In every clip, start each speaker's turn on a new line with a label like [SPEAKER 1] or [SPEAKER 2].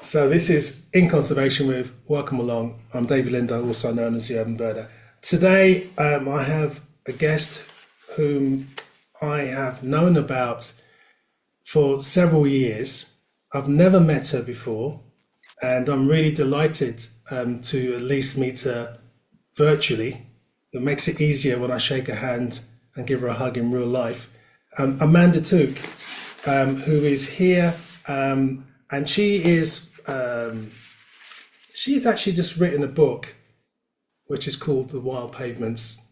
[SPEAKER 1] So this is In Conservation with Welcome Along. I'm David Lindo, also known as the Urban Birder. Today I have a guest whom I have known about for several years. I've never met her before, and I'm really delighted to at least meet her virtually. It makes it easier when I shake her hand and give her a hug in real life. Amanda Tuke, who is here, and she's actually just written a book which is called The Wild Pavements,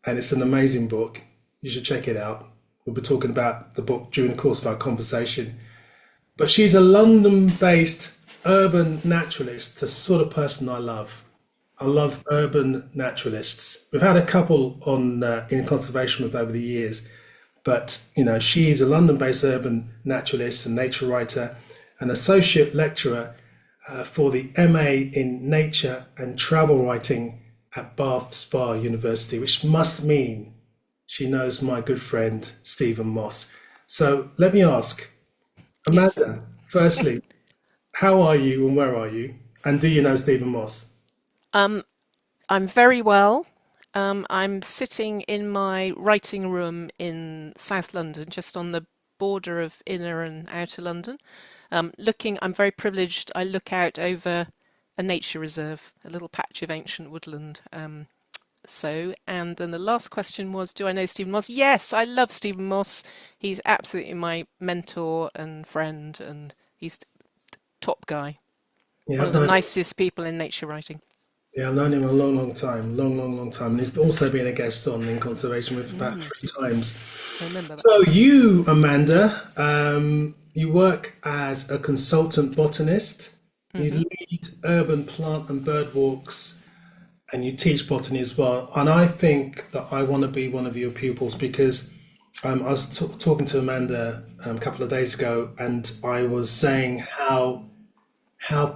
[SPEAKER 1] and it's an amazing book. You should check it out. We'll be talking about the book during the course of our conversation. But she's a London-based urban naturalist, the sort of person I love. I love urban naturalists. We've had a couple on in conservation with over the years, but she's a London-based urban naturalist and nature writer, an associate lecturer for the MA in Nature and Travel Writing at Bath Spa University, which must mean she knows my good friend Stephen Moss. So let me ask,
[SPEAKER 2] Yes.
[SPEAKER 1] Amanda, firstly, how are you and where are you? And do you know Stephen Moss?
[SPEAKER 2] Um, I'm very well. I'm sitting in my writing room in South London, just on the border of inner and outer London. I'm very privileged. I look out over a nature reserve, a little patch of ancient woodland. And then the last question was, do I know Stephen Moss? Yes, I love Stephen Moss. He's absolutely my mentor and friend, and he's top guy.
[SPEAKER 1] Yeah,
[SPEAKER 2] One
[SPEAKER 1] I've
[SPEAKER 2] of the
[SPEAKER 1] known him.
[SPEAKER 2] nicest people in nature writing.
[SPEAKER 1] Yeah, I've known him a long, long time, long, long, long time. And he's also been a guest on In Conservation with about
[SPEAKER 2] Mm,
[SPEAKER 1] 3 times.
[SPEAKER 2] I remember that.
[SPEAKER 1] So you, Amanda, you work as a consultant botanist. You
[SPEAKER 2] Hmm.
[SPEAKER 1] lead urban plant and bird walks, and you teach botany as well. And I think that I want to be one of your pupils because I was talking to Amanda a couple of days ago, and I was saying how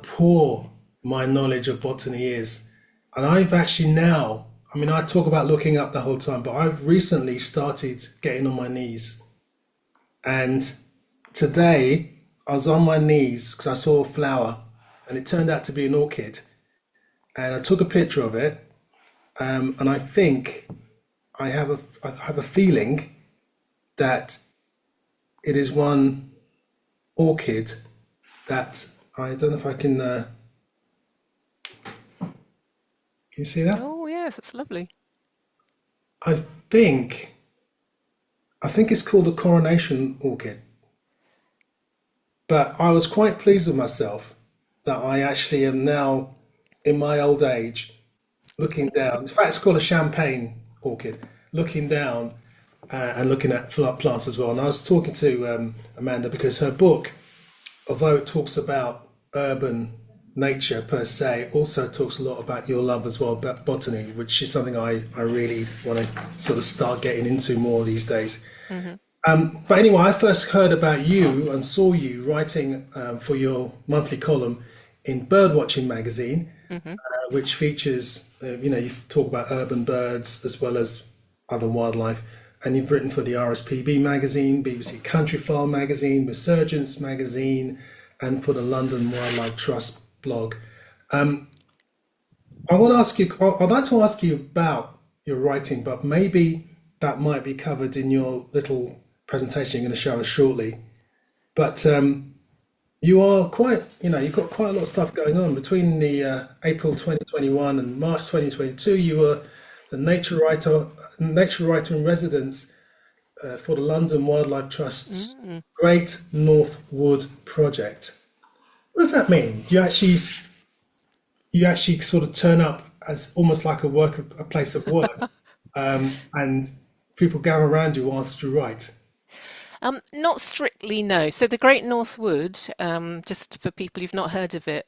[SPEAKER 1] poor my knowledge of botany is. And I've actually now, I mean, I talk about looking up the whole time, but I've recently started getting on my knees. And today I was on my knees because I saw a flower and it turned out to be an orchid. And I took a picture of it. And I think I have a feeling that it is one orchid that I don't know if I can you see that?
[SPEAKER 2] Oh, yes, it's lovely.
[SPEAKER 1] I think I think it's called a coronation orchid. But I was quite pleased with myself that I actually am now in my old age looking down. In fact, it's called a champagne orchid, looking down and looking at plants as well. And I was talking to Amanda because her book, although it talks about urban nature per se, also talks a lot about your love as well, about botany, which is something I really want to sort of start getting into more these days.
[SPEAKER 2] Hmm.
[SPEAKER 1] But anyway, I first heard about you and saw you writing for your monthly column in Birdwatching magazine,
[SPEAKER 2] Hmm.
[SPEAKER 1] which features, you talk about urban birds as well as other wildlife. And you've written for the RSPB magazine, BBC Countryfile magazine, Resurgence magazine, and for the London Wildlife Trust blog. I want to ask you, I'd like to ask you about your writing, but maybe that might be covered in your little presentation you're going to show us shortly. But you are quite, you've got quite a lot of stuff going on between the April 2021 and March 2022. You were the nature writer in residence for the London Wildlife Trust's
[SPEAKER 2] Mm.
[SPEAKER 1] Great North Wood Project. What does that mean? Do you actually sort of turn up as almost like a place of work, and people gather around you whilst you write?
[SPEAKER 2] Not strictly, no. So the Great North Wood, just for people who've not heard of it,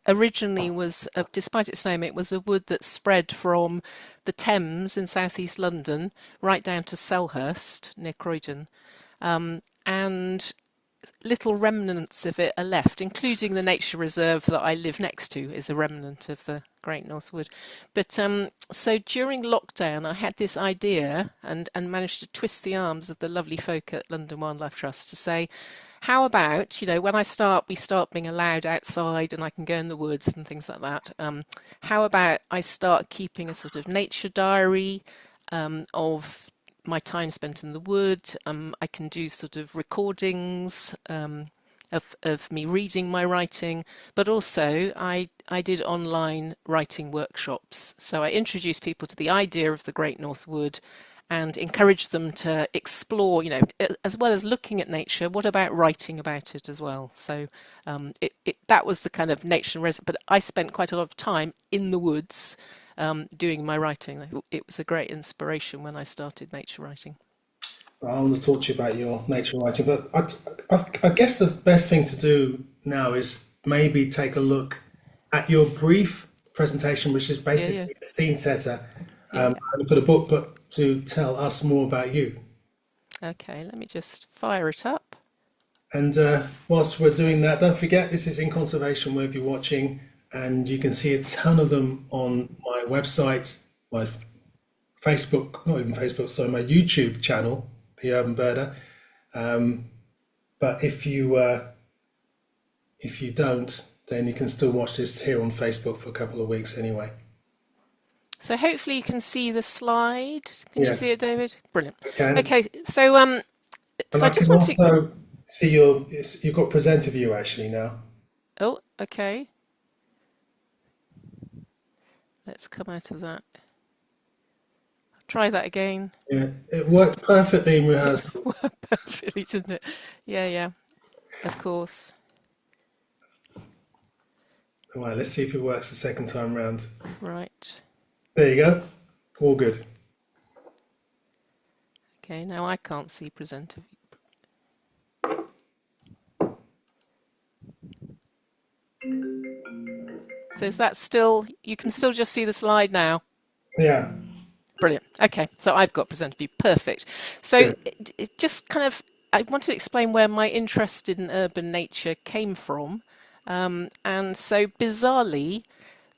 [SPEAKER 2] originally was, despite its name, it was a wood that spread from the Thames in southeast London right down to Selhurst near Croydon. And little remnants of it are left, including the nature reserve that I live next to is a remnant of the Great North Wood. But so during lockdown, I had this idea and managed to twist the arms of the lovely folk at London Wildlife Trust to say, how about, when we start being allowed outside and I can go in the woods and things like that. How about I start keeping a sort of nature diary of my time spent in the wood. I can do sort of recordings of me reading my writing, but also I did online writing workshops. So I introduced people to the idea of the Great North Wood and encouraged them to explore, as well as looking at nature, what about writing about it as well? So that was the kind of nature but I spent quite a lot of time in the woods doing my writing. It was a great inspiration when I started nature writing.
[SPEAKER 1] I want to talk to you about your nature writing, but I guess the best thing to do now is maybe take a look at your brief presentation, which is
[SPEAKER 2] Yeah, yeah,
[SPEAKER 1] basically a scene setter,
[SPEAKER 2] yeah, yeah.
[SPEAKER 1] and put a book, but to tell us more about you.
[SPEAKER 2] Okay, let me just fire it up.
[SPEAKER 1] And whilst we're doing that, don't forget this is in conservation wherever you're watching, and you can see a ton of them on my website, my Facebook, not even Facebook, sorry, my YouTube channel, The Urban Birder. Um, but if you don't, then you can still watch this here on Facebook for a couple of weeks anyway.
[SPEAKER 2] So hopefully you can see the slide. Can you see
[SPEAKER 1] Yes,
[SPEAKER 2] it, David? Brilliant.
[SPEAKER 1] I can.
[SPEAKER 2] Okay, so
[SPEAKER 1] And
[SPEAKER 2] I
[SPEAKER 1] I
[SPEAKER 2] just
[SPEAKER 1] can
[SPEAKER 2] want to.
[SPEAKER 1] also see you've got presenter view actually now.
[SPEAKER 2] Oh, okay. Let's come out of that. Try that again.
[SPEAKER 1] Yeah, it worked perfectly in
[SPEAKER 2] It
[SPEAKER 1] rehearsals.
[SPEAKER 2] worked perfectly, didn't it? Yeah, yeah. Of course.
[SPEAKER 1] Right, let's see if it works the second time round.
[SPEAKER 2] Right.
[SPEAKER 1] There you go. All good.
[SPEAKER 2] Okay, now I can't see presenter. So is that still, you can still just see the slide now?
[SPEAKER 1] Yeah,
[SPEAKER 2] Brilliant. Okay, so I've got presenter view. Perfect. So
[SPEAKER 1] good.
[SPEAKER 2] it just kind of, I want to explain where my interest in urban nature came from. And so bizarrely,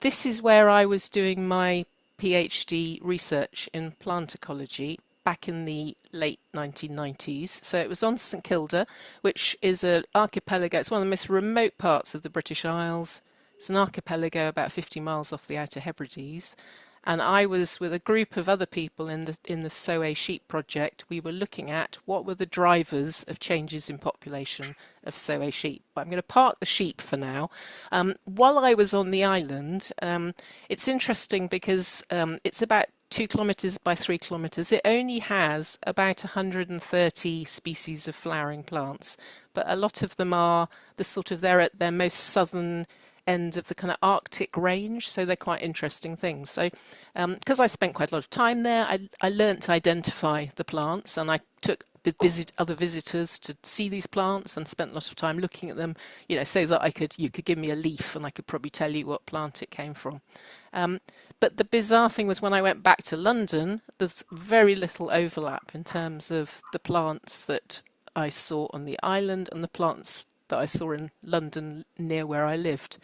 [SPEAKER 2] this is where I was doing my PhD research in plant ecology back in the late 1990s. So it was on St Kilda, which is an archipelago. It's one of the most remote parts of the British Isles. It's an archipelago about 50 miles off the Outer Hebrides. And I was with a group of other people in the Soay sheep project. We were looking at what were the drivers of changes in population of Soay sheep. But I'm going to park the sheep for now. While I was on the island, it's interesting because it's about 2 kilometres by 3 kilometres. It only has about 130 species of flowering plants, but a lot of them are they're at their most southern end of the kind of Arctic range, so they're quite interesting things. So, because I spent quite a lot of time there, I learnt to identify the plants, and I took visit other visitors to see these plants, and spent a lot of time looking at them, so that you could give me a leaf, and I could probably tell you what plant it came from. Um, but the bizarre thing was when I went back to London, there's very little overlap in terms of the plants that I saw on the island and the plants that I saw in London near where I lived.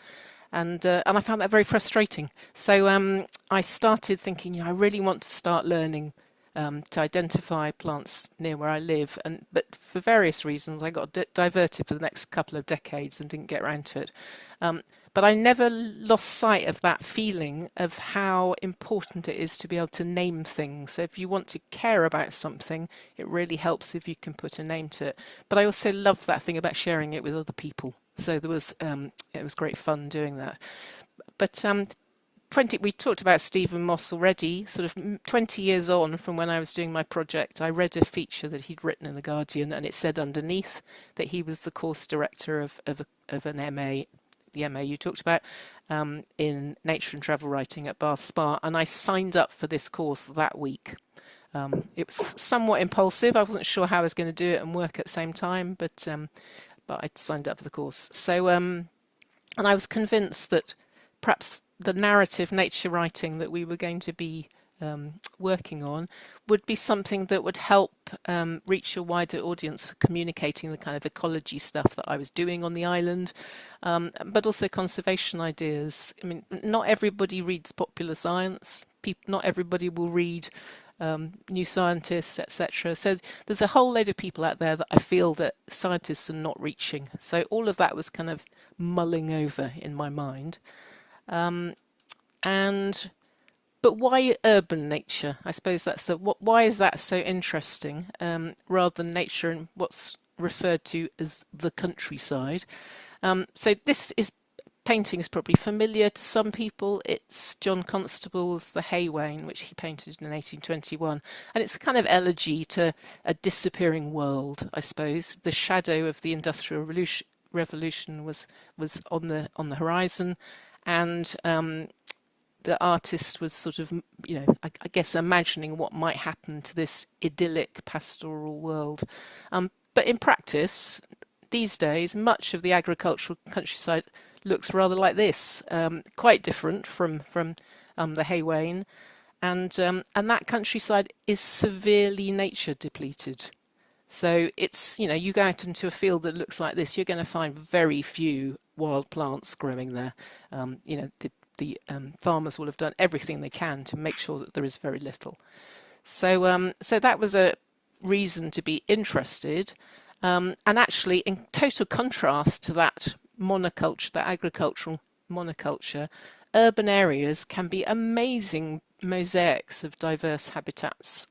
[SPEAKER 2] And I found that very frustrating. So I started thinking, I really want to start learning to identify plants near where I live. But for various reasons, I got diverted for the next couple of decades and didn't get around to it. But I never lost sight of that feeling of how important it is to be able to name things. So if you want to care about something, it really helps if you can put a name to it. But I also love that thing about sharing it with other people. So it was great fun doing that. But 20, we talked about Stephen Moss already. Sort of 20 years on from when I was doing my project, I read a feature that he'd written in the Guardian, and it said underneath that he was the course director of an MA, the MA you talked about, in nature and travel writing at Bath Spa, and I signed up for this course that week. It was somewhat impulsive. I wasn't sure how I was going to do it and work at the same time, but I signed up for the course. So and I was convinced that perhaps the narrative nature writing that we were going to be working on would be something that would help reach a wider audience for communicating the kind of ecology stuff that I was doing on the island, but also conservation ideas. I mean, not everybody reads popular science. Not everybody will read new scientists, etc. So there's a whole load of people out there that I feel that scientists are not reaching. So all of that was kind of mulling over in my mind. And but why urban nature? I suppose that's why is that so interesting, rather than nature and what's referred to as the countryside? So this is painting is probably familiar to some people. It's John Constable's The Hay Wain, which he painted in 1821, and it's a kind of elegy to a disappearing world, I suppose. The shadow of the Industrial Revolution was on the horizon, and the artist was sort of, I guess, imagining what might happen to this idyllic pastoral world. But in practice, these days, much of the agricultural countryside looks rather like this, quite different from the Hay Wain, and that countryside is severely nature depleted. So it's, you go out into a field that looks like this, you're going to find very few wild plants growing there. The farmers will have done everything they can to make sure that there is very little. So that was a reason to be interested. And actually, in total contrast to that monoculture, that agricultural monoculture, urban areas can be amazing mosaics of diverse habitats,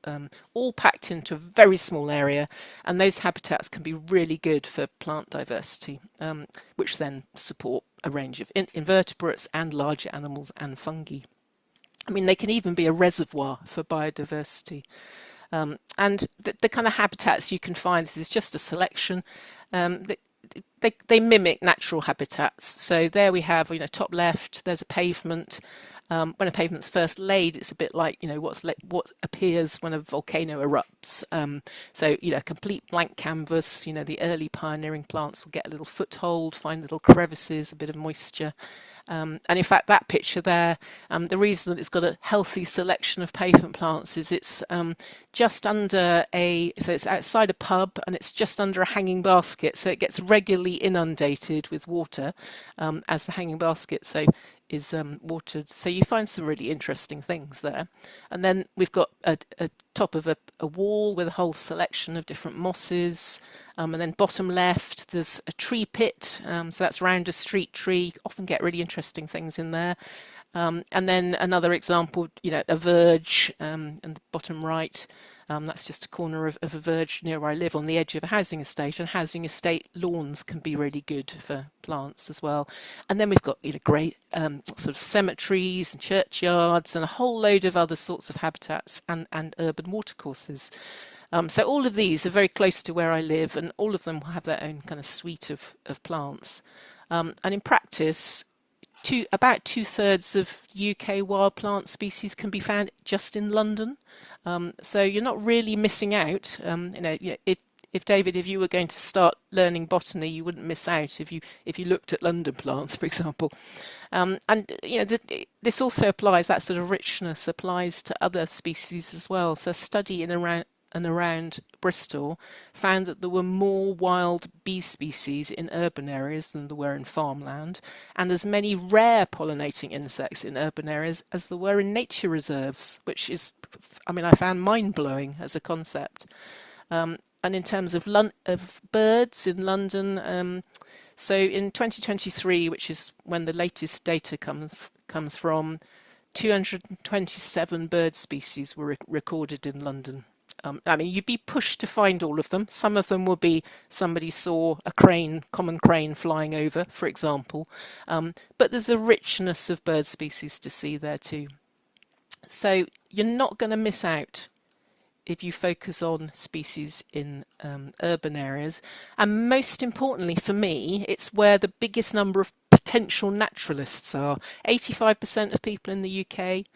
[SPEAKER 2] all packed into a very small area, and those habitats can be really good for plant diversity, which then support a range of invertebrates and larger animals and fungi. I mean, they can even be a reservoir for biodiversity. And the kind of habitats you can find, this is just a selection, they mimic natural habitats. So there we have, top left, there's a pavement. When a pavement's first laid, it's a bit like, what appears when a volcano erupts. So, a complete blank canvas. The early pioneering plants will get a little foothold, find little crevices, a bit of moisture. And in fact, that picture there, the reason that it's got a healthy selection of pavement plants is it's just under so it's outside a pub and it's just under a hanging basket. So it gets regularly inundated with water as the hanging basket is watered. So you find some really interesting things there. And then we've got a top of a wall with a whole selection of different mosses. And then bottom left, there's a tree pit. So that's round a street tree. Often get really interesting things in there. And then another example, a verge, and the bottom right. That's just a corner of a verge near where I live on the edge of a housing estate, and housing estate lawns can be really good for plants as well. And then we've got great sort of cemeteries and churchyards and a whole load of other sorts of habitats and urban watercourses. So all of these are very close to where I live, and all of them will have their own kind of suite of plants. And in practice, about 2/3 of UK wild plant species can be found just in London. So you're not really missing out. If David, if you were going to start learning botany, you wouldn't miss out if you looked at London plants, for example. This also applies. That sort of richness applies to other species as well. So a study around Bristol found that there were more wild bee species in urban areas than there were in farmland, and as many rare pollinating insects in urban areas as there were in nature reserves, which is, I found mind-blowing as a concept. And in terms of birds in London, so in 2023, which is when the latest data comes from, 227 bird species were recorded in London. You'd be pushed to find all of them. Some of them will be somebody saw a common crane flying over, for example. But there's a richness of bird species to see there too. So you're not going to miss out if you focus on species in urban areas. And most importantly for me, it's where the biggest number of potential naturalists are. 85% of people in the UK,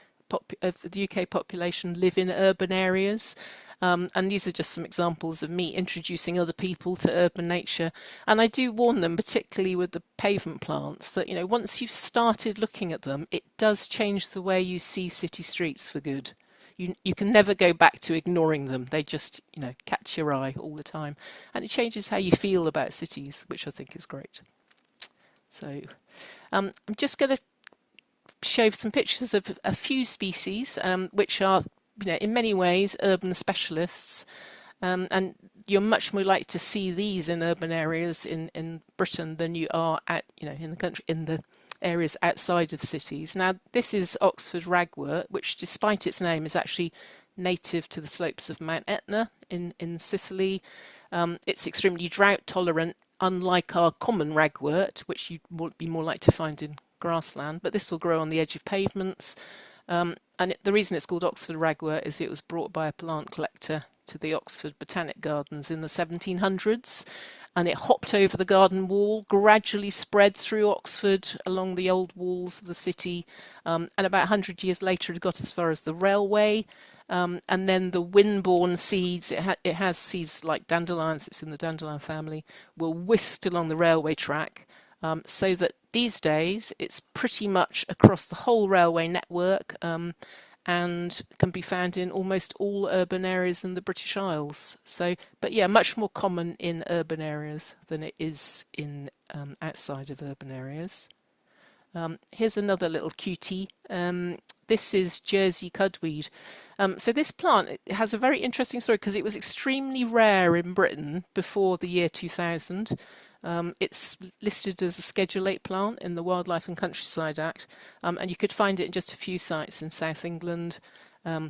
[SPEAKER 2] of the UK population, live in urban areas. And these are just some examples of me introducing other people to urban nature. And I do warn them, particularly with the pavement plants, that once you've started looking at them, it does change the way you see city streets for good. You can never go back to ignoring them. They just catch your eye all the time, and it changes how you feel about cities, which I think is great. So I'm just going to show some pictures of a few species which are in many ways, urban specialists, and you're much more likely to see these in urban areas in Britain than you are in the country, in the areas outside of cities. Now, this is Oxford ragwort, which, despite its name, is actually native to the slopes of Mount Etna in Sicily. It's extremely drought tolerant, unlike our common ragwort, which you would be more likely to find in grassland. But this will grow on the edge of pavements. The reason it's called Oxford ragwort is it was brought by a plant collector to the Oxford Botanic Gardens in the 1700s, and it hopped over the garden wall, gradually spread through Oxford along the old walls of the city, and about 100 years later it got as far as the railway. And then the wind-borne seeds, it has seeds like dandelions, it's in the dandelion family, were whisked along the railway track, so that these days it's pretty much across the whole railway network, and can be found in almost all urban areas in the British Isles. So, but yeah, much more common in urban areas than it is in outside of urban areas. Here's another little cutie. This is Jersey cudweed. So this plant, it has a very interesting story because it was extremely rare in Britain before the year 2000. It's listed as a Schedule 8 plant in the Wildlife and Countryside Act, and you could find it in just a few sites in South England,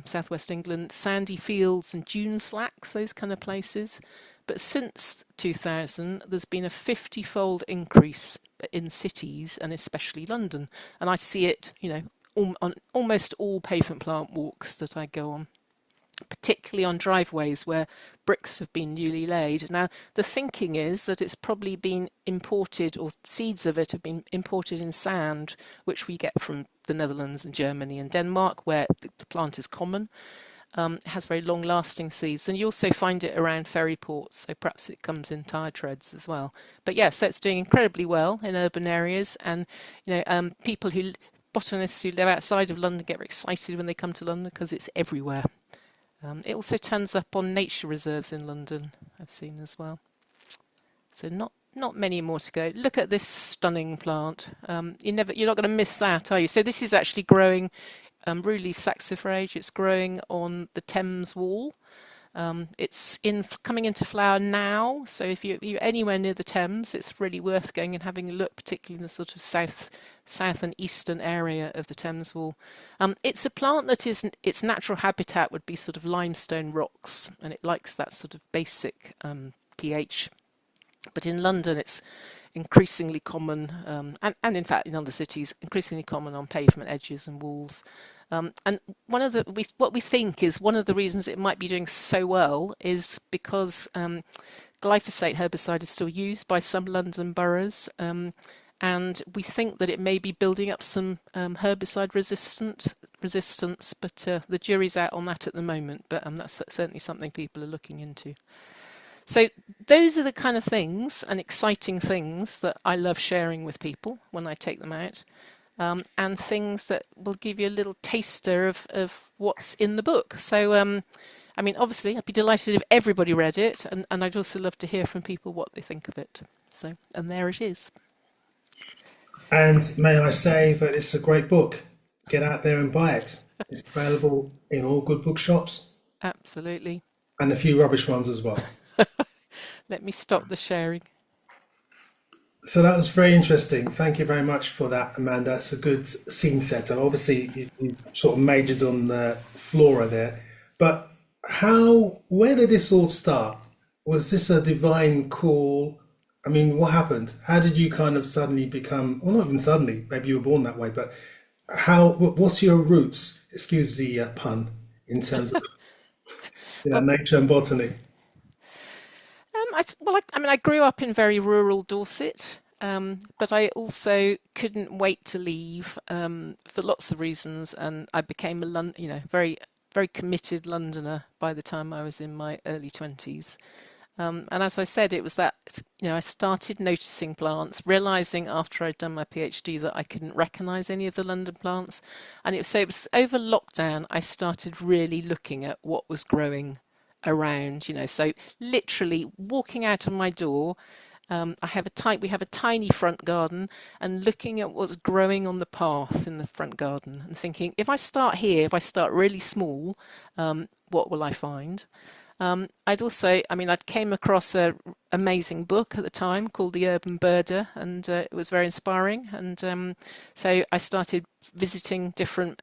[SPEAKER 2] southwest England, sandy fields and dune slacks, those kind of places. But since 2000, there's been a 50-fold increase in cities, and especially London. And I see it, on almost all pavement plant walks that I go on, particularly on driveways where bricks have been newly laid. Now, the thinking is that it's probably been imported, or seeds of it have been imported in sand, which we get from the Netherlands and Germany and Denmark, where the plant is common. It has very long-lasting seeds, and you also find it around ferry ports, so perhaps it comes in tire treads as well. But yeah, so it's doing incredibly well in urban areas, and botanists who live outside of London get very excited when they come to London because it's everywhere. It also turns up on nature reserves in London, I've seen as well. So not many more to go. Look at this stunning plant. You're not going to miss that, are you? So this is actually growing, Ruleaf saxifrage. It's growing on the Thames wall. It's coming into flower now, so if you're anywhere near the Thames, it's really worth going and having a look, particularly in the sort of south and eastern area of the Thames wall. It's a plant that its natural habitat would be sort of limestone rocks, and it likes that sort of basic pH. But in London, it's increasingly common, and in fact in other cities, increasingly common on pavement edges and walls. And what we think is one of the reasons it might be doing so well is because glyphosate herbicide is still used by some London boroughs, and we think that it may be building up some herbicide resistance, but the jury's out on that at the moment. But that's certainly something people are looking into. So those are the kind of things and exciting things that I love sharing with people when I take them out. And things that will give you a little taster of what's in the book. So, obviously, I'd be delighted if everybody read it, and I'd also love to hear from people what they think of it. So, and there it is.
[SPEAKER 1] And may I say that it's a great book. Get out there and buy it. It's available in all good bookshops
[SPEAKER 2] Absolutely.
[SPEAKER 1] and a few rubbish ones as well.
[SPEAKER 2] Let me stop the sharing.
[SPEAKER 1] So that was very interesting. Thank you very much for that, Amanda. That's a good scene setter. Obviously, you sort of majored on the flora there. But where did this all start? Was this a divine call? I mean, what happened? How did you kind of suddenly become, well, not even suddenly, maybe you were born that way, but what's your roots, excuse the pun, in terms of
[SPEAKER 2] Well,
[SPEAKER 1] nature and botany?
[SPEAKER 2] I grew up in very rural Dorset, but I also couldn't wait to leave for lots of reasons, and I became very very committed Londoner by the time I was in my early 20s. And as I said, it was that I started noticing plants, realizing after I'd done my PhD that I couldn't recognize any of the London plants, and it was over lockdown I started really looking at what was growing around, so literally walking out of my door, We have a tiny front garden, and looking at what's growing on the path in the front garden and thinking, if I start here, if I start really small, what will I find? I'd came across a amazing book at the time called The Urban Birder, and it was very inspiring. And so I started visiting different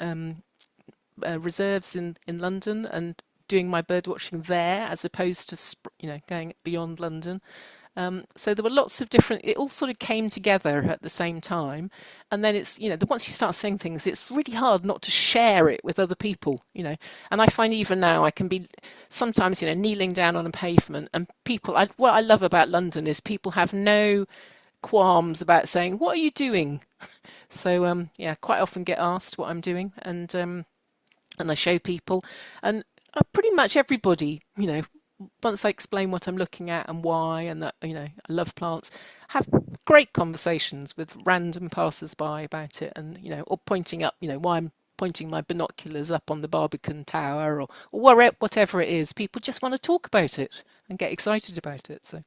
[SPEAKER 2] reserves in London and doing my bird watching there, as opposed to going beyond London. So there were lots of different. It all sort of came together at the same time, and then once you start saying things, it's really hard not to share it with other people. And I find even now I can be sometimes kneeling down on a pavement, and people. What I love about London is people have no qualms about saying, "What are you doing?" So yeah, quite often get asked what I'm doing, and I show people, and pretty much everybody, once I explain what I'm looking at and why, and that I love plants, have great conversations with random passers-by about it, and or pointing up, why I'm pointing my binoculars up on the Barbican Tower, or whatever it is. People just want to talk about it and get excited about it. So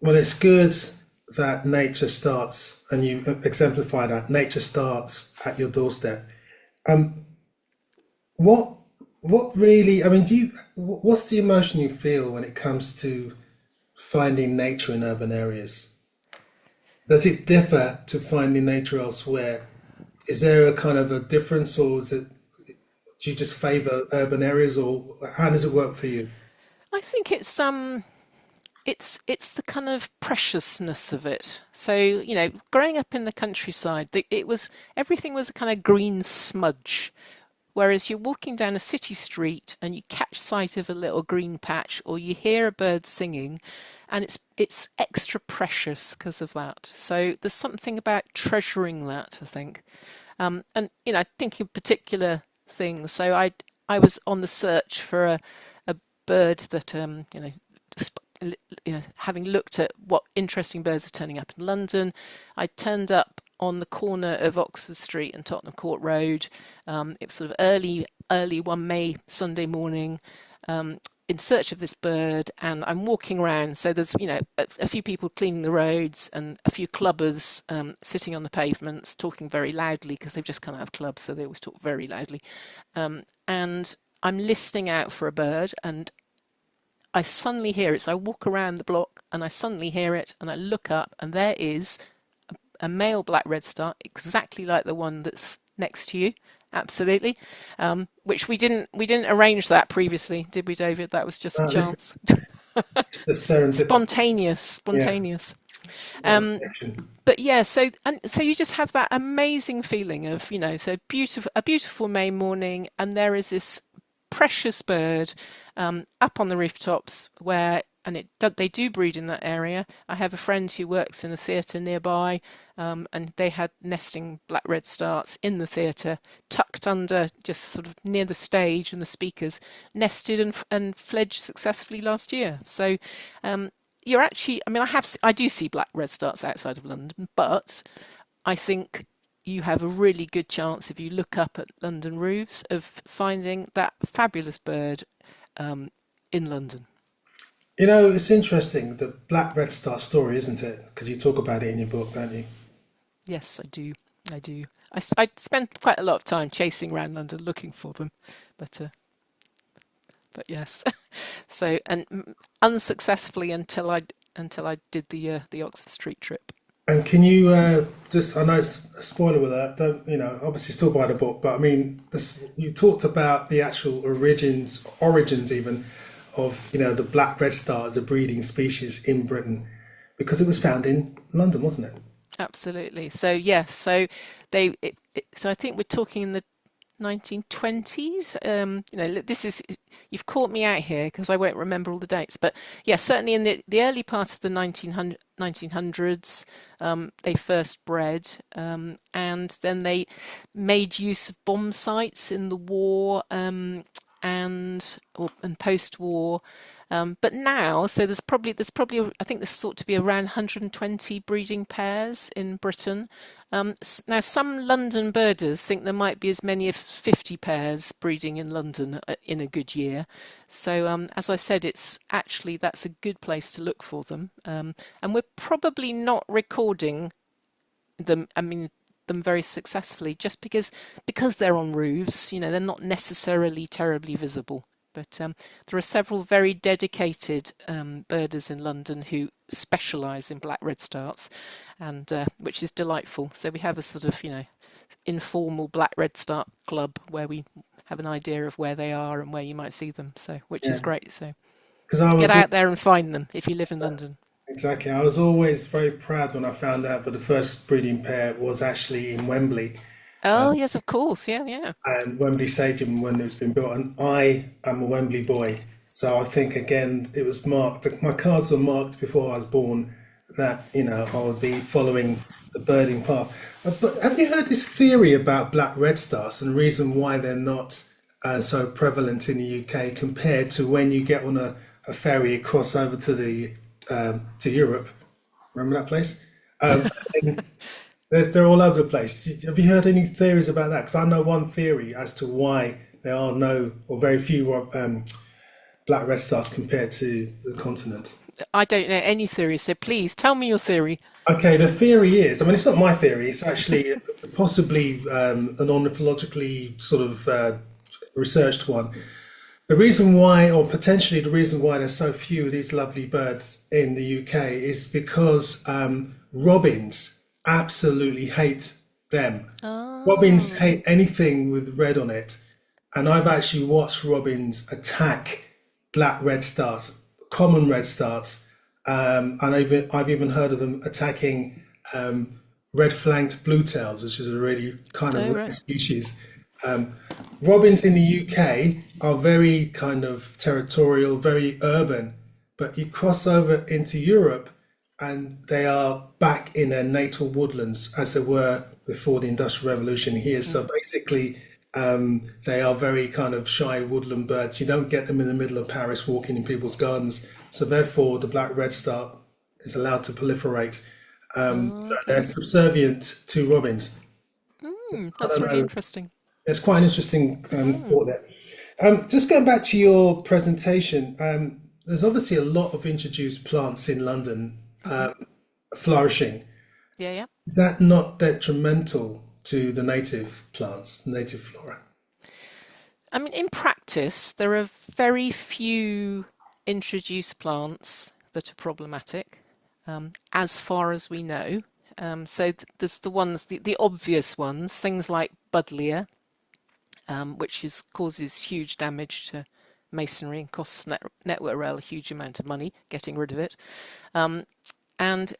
[SPEAKER 1] Well, it's good that nature starts, and you exemplify that nature starts at your doorstep. Um, what what really? I mean, what's the emotion you feel when it comes to finding nature in urban areas? Does it differ to finding nature elsewhere? Is there a kind of a difference, or do you just favour urban areas, or how does it work for you?
[SPEAKER 2] I think it's the kind of preciousness of it. So, growing up in the countryside, it was everything was a kind of green smudge. Whereas you're walking down a city street and you catch sight of a little green patch, or you hear a bird singing, and it's extra precious because of that. So there's something about treasuring that, I think. And I think in particular things. So I was on the search for a bird that having looked at what interesting birds are turning up in London, I turned up on the corner of Oxford Street and Tottenham Court Road. It was sort of early one May Sunday morning, in search of this bird, and I'm walking around. So there's a few people cleaning the roads and a few clubbers sitting on the pavements talking very loudly because they've just come out of clubs, so they always talk very loudly. And I'm listening out for a bird, and I suddenly hear it. So I walk around the block and I suddenly hear it, and I look up, and there is a male black redstart, exactly like the one that's next to you. Absolutely, which we didn't arrange that previously, did we, David? That was just
[SPEAKER 1] It's
[SPEAKER 2] chance,
[SPEAKER 1] just serendipity. Yeah,
[SPEAKER 2] spontaneous.
[SPEAKER 1] what a
[SPEAKER 2] Um,
[SPEAKER 1] connection.
[SPEAKER 2] but yeah, so you just have that amazing feeling of so a beautiful May morning, and there is this precious bird up on the rooftops they do breed in that area. I have a friend who works in a theatre nearby, and they had nesting black redstarts in the theatre, tucked under, just sort of near the stage and the speakers, nested and fledged successfully last year. So you're actually, I do see black redstarts outside of London, but I think you have a really good chance, if you look up at London roofs, of finding that fabulous bird in London.
[SPEAKER 1] It's interesting, the Black Red Star story, isn't it? Because you talk about it in your book, don't you?
[SPEAKER 2] Yes, I do. I do. I spent quite a lot of time chasing around London looking for them, but but yes. So and unsuccessfully until I did the Oxford Street trip.
[SPEAKER 1] And can you just, I know it's a spoiler alert, don't, obviously still buy the book, but I mean, you talked about the actual origins even of, the black red star as a breeding species in Britain, because it was found in London, wasn't it?
[SPEAKER 2] Absolutely. So yes, so I think we're talking in the 1920s. This is you've caught me out here because I won't remember all the dates, but yeah, certainly in the early part of the 1900s, they first bred, and then they made use of bomb sites in the war, and post-war. But now, so there's probably I think there's thought to be around 120 breeding pairs in Britain. Now, some London birders think there might be as many as 50 pairs breeding in London in a good year. So, as I said, it's actually that's a good place to look for them. And we're probably not recording them. I mean, them very successfully just because they're on roofs. They're not necessarily terribly visible. But there are several very dedicated birders in London who specialise in black redstarts, and which is delightful. So we have a sort of informal black redstart club where we have an idea of where they are and where you might see them. So which is
[SPEAKER 1] Yeah,
[SPEAKER 2] great. So
[SPEAKER 1] because I
[SPEAKER 2] get
[SPEAKER 1] was
[SPEAKER 2] out there and find them if you live in London.
[SPEAKER 1] exactly. I was always very proud when I found out that the first breeding pair was actually in Wembley.
[SPEAKER 2] Oh yes, of course. Yeah, yeah.
[SPEAKER 1] And Wembley Stadium when it's been built. And I am a Wembley boy, so I think again it was marked. My cards were marked before I was born that I would be following the birding path. But have you heard this theory about black red stars and the reason why they're not so prevalent in the UK compared to when you get on a ferry across over to Europe? Remember that place? And they're all over the place. Have you heard any theories about that? Because I know one theory as to why there are no or very few black red stars compared to the continent.
[SPEAKER 2] I don't know any theories, so please tell me your theory.
[SPEAKER 1] Okay, the theory is, I mean, it's not my theory, it's actually possibly an ornithologically sort of researched one. The reason why, or potentially the reason why there's so few of these lovely birds in the UK is because robins absolutely hate them. Robins
[SPEAKER 2] Oh,
[SPEAKER 1] hate anything with red on it, and I've actually watched robins attack black red stars, common red stars, and I've even heard of them attacking red-flanked bluetails, which is a really kind of
[SPEAKER 2] oh
[SPEAKER 1] rare
[SPEAKER 2] right.
[SPEAKER 1] species. Um, Robins in the UK are very kind of territorial, very urban, but you cross over into Europe and they are back in their natal woodlands as they were before the Industrial Revolution here. So basically, they are very kind of shy woodland birds. You don't get them in the middle of Paris walking in people's gardens. So therefore, the black redstart is allowed to proliferate. So they're
[SPEAKER 2] Okay.
[SPEAKER 1] subservient to robins. I
[SPEAKER 2] That's
[SPEAKER 1] don't
[SPEAKER 2] really
[SPEAKER 1] know.
[SPEAKER 2] interesting.
[SPEAKER 1] It's quite an interesting thought there. Just going back to your presentation, there's obviously a lot of introduced plants in London flourishing.
[SPEAKER 2] Yeah, yeah.
[SPEAKER 1] Is that not detrimental to the native plants, native flora?
[SPEAKER 2] I mean, in practice, there are very few introduced plants that are problematic, as far as we know. So there's the obvious ones, things like buddleia, which causes huge damage to masonry and costs Network Rail a huge amount of money getting rid of it. And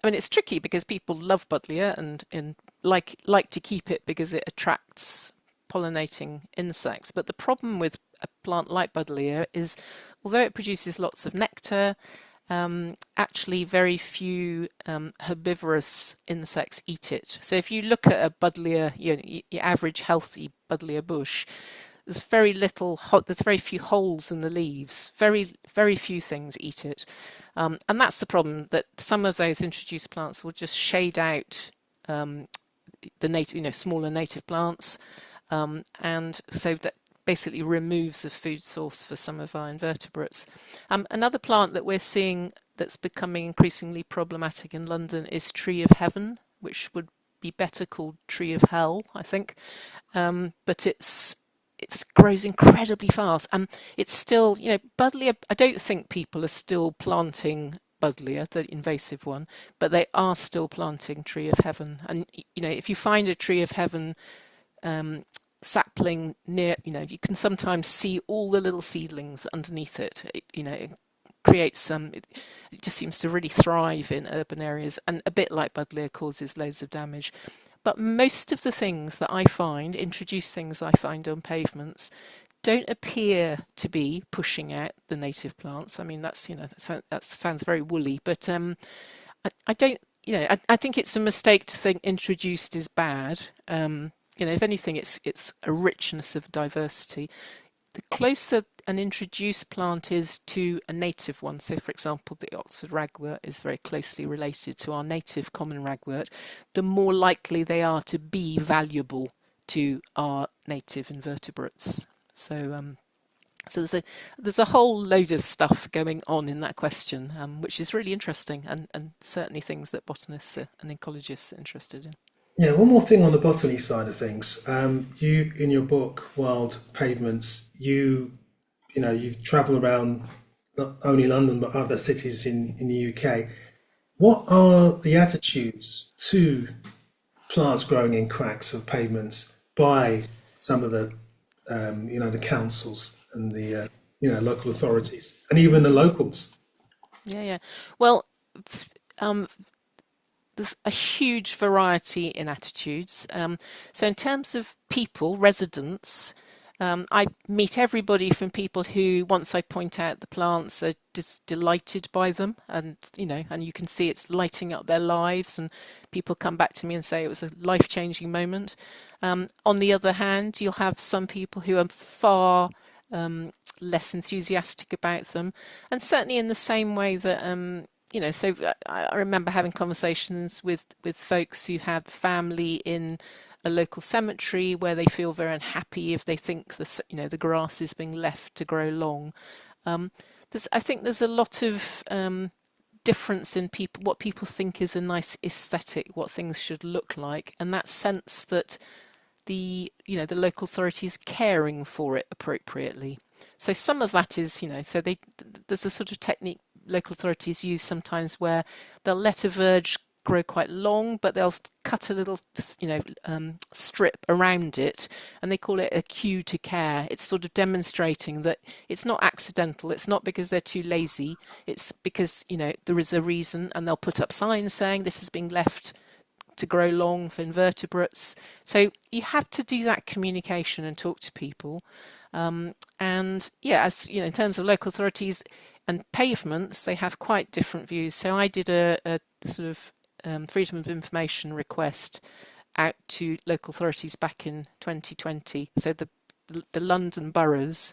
[SPEAKER 2] I mean, it's tricky because people love buddleia and like to keep it because it attracts pollinating insects. But the problem with a plant like buddleia is, although it produces lots of nectar, actually very few herbivorous insects eat it. So if you look at a buddleia, your average healthy buddleia bush, there's very few holes in the leaves. Very few things eat it, and that's the problem. That some of those introduced plants will just shade out the native, smaller native plants, and so that basically removes a food source for some of our invertebrates. Another plant that we're seeing that's becoming increasingly problematic in London is tree of heaven, which would be better called tree of hell, I think. But it grows incredibly fast. It's still, buddleia. I don't think people are still planting buddleia, the invasive one, but they are still planting tree of heaven. And if you find a tree of heaven sapling near, you can sometimes see all the little seedlings underneath it. It creates it just seems to really thrive in urban areas, and a bit like buddleia causes loads of damage. But most of the things that I find, introduced things I find on pavements, don't appear to be pushing out the native plants. I mean, that sounds very woolly, but I don't, I think it's a mistake to think introduced is bad. If anything, it's a richness of diversity. the closer an introduced plant is to a native one, so for example, the Oxford ragwort is very closely related to our native common ragwort, the more likely they are to be valuable to our native invertebrates. So there's a whole load of stuff going on in that question, which is really interesting, and certainly things that botanists and ecologists are interested in.
[SPEAKER 1] Yeah, one more thing on the botany side of things. You in your book, Wild Pavements, you travel around not only London but other cities in the UK. What are the attitudes to plants growing in cracks of pavements by some of the councils and the local authorities and even the locals?
[SPEAKER 2] Yeah, yeah. Well, um, there's a huge variety in attitudes. So, in terms of people, residents, I meet everybody from people who, once I point out the plants, are just delighted by them, and and you can see it's lighting up their lives. And people come back to me and say it was a life-changing moment. On the other hand, you'll have some people who are far less enthusiastic about them, and certainly in the same way that so I remember having conversations with folks who have family in a local cemetery where they feel very unhappy if they think the grass is being left to grow long. I think there's a lot of difference in people, what people think is a nice aesthetic, what things should look like, and that sense that the local authority is caring for it appropriately. So some of that is there's a sort of technique local authorities use sometimes where they'll let a verge grow quite long, but they'll cut a little strip around it, and they call it a cue to care. It's sort of demonstrating that it's not accidental, it's not because they're too lazy, it's because there is a reason, and they'll put up signs saying this is being left to grow long for invertebrates. So you have to do that communication and talk to people. And yeah, as in terms of local authorities and pavements, they have quite different views. So I did a sort of freedom of information request out to local authorities back in 2020. So the London boroughs,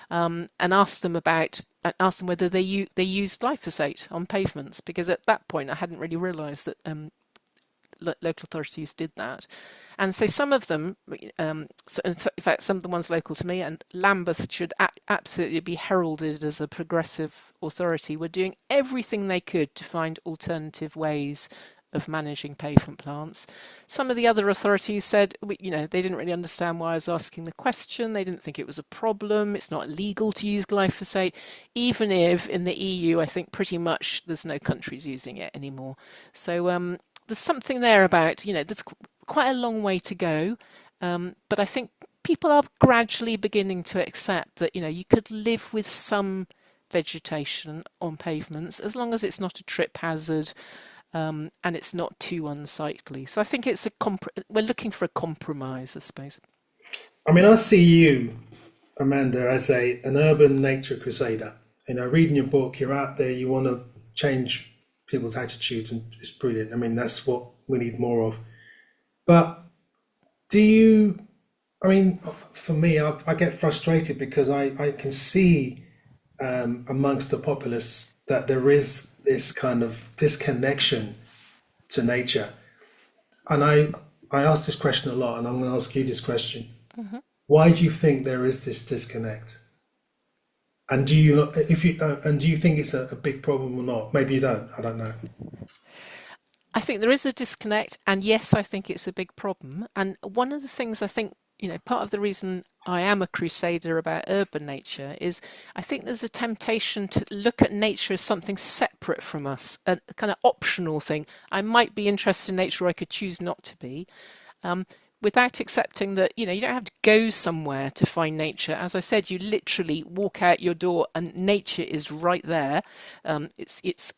[SPEAKER 2] and asked them whether they used glyphosate on pavements, because at that point I hadn't really realised that local authorities did that. And so some of them, in fact, some of the ones local to me, and Lambeth should absolutely be heralded as a progressive authority, were doing everything they could to find alternative ways of managing pavement plants. Some of the other authorities said, they didn't really understand why I was asking the question. They didn't think it was a problem. It's not illegal to use glyphosate, even if in the EU, I think pretty much there's no countries using it anymore. So there's something there about, there's quite a long way to go, but I think people are gradually beginning to accept that, you could live with some vegetation on pavements as long as it's not a trip hazard, and it's not too unsightly. So I think we're looking for a compromise, I suppose.
[SPEAKER 1] I mean, I see you, Amanda, as an urban nature crusader. Reading your book, you're out there, you want to change people's attitudes, and it's brilliant. I mean, that's what we need more of. But do you, I mean, for me, I get frustrated because I can see amongst the populace that there is this kind of disconnection to nature. And I ask this question a lot, and I'm going to ask you this question. Why do you think there is this disconnect? And do you think it's a big problem or not? Maybe you don't. I don't know.
[SPEAKER 2] I think there is a disconnect, and yes, I think it's a big problem. And one of the things I think, part of the reason I am a crusader about urban nature is I think there's a temptation to look at nature as something separate from us, a kind of optional thing. I might be interested in nature, or I could choose not to be. Without accepting that, you don't have to go somewhere to find nature. As I said, you literally walk out your door and nature is right there. It's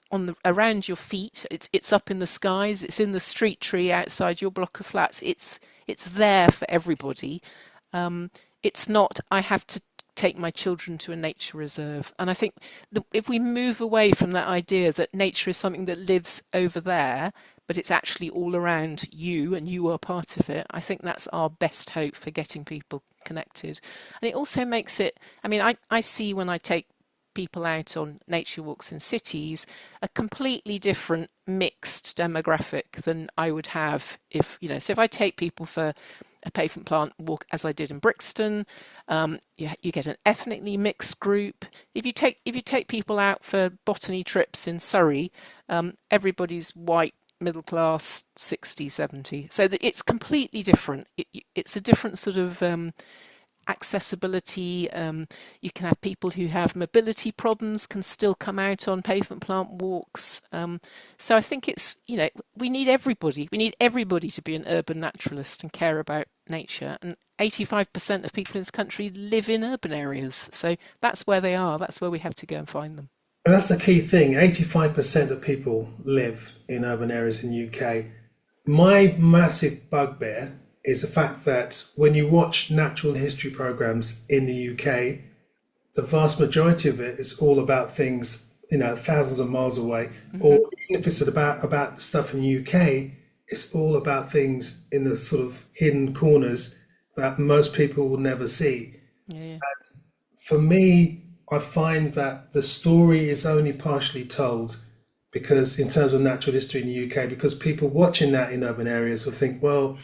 [SPEAKER 2] around your feet. It's up in the skies. It's in the street tree outside your block of flats. It's there for everybody. It's not, I have to take my children to a nature reserve. And I think if we move away from that idea that nature is something that lives over there, but it's actually all around you and you are part of it. I think that's our best hope for getting people connected. And it also makes it, I mean, I see when I take people out on nature walks in cities, a completely different mixed demographic than I would have if, so if I take people for a pavement plant walk as I did in Brixton, you get an ethnically mixed group. If you take people out for botany trips in Surrey, everybody's white, middle class, 60, 70. So that it's completely different. It's a different sort of accessibility. You can have people who have mobility problems can still come out on pavement plant walks. So I think it's, we need everybody. We need everybody to be an urban naturalist and care about nature. And 85% of people in this country live in urban areas. So that's where they are. That's where we have to go and find them.
[SPEAKER 1] And that's the key thing. 85% of people live in urban areas in the UK. My massive bugbear is the fact that when you watch natural history programs in the UK, the vast majority of it is all about things, thousands of miles away. Or even if it's about stuff in the UK, it's all about things in the sort of hidden corners that most people will never see.
[SPEAKER 2] Yeah, yeah.
[SPEAKER 1] For me, I find that the story is only partially told because in terms of natural history in the UK, because people watching that in urban areas will think, well,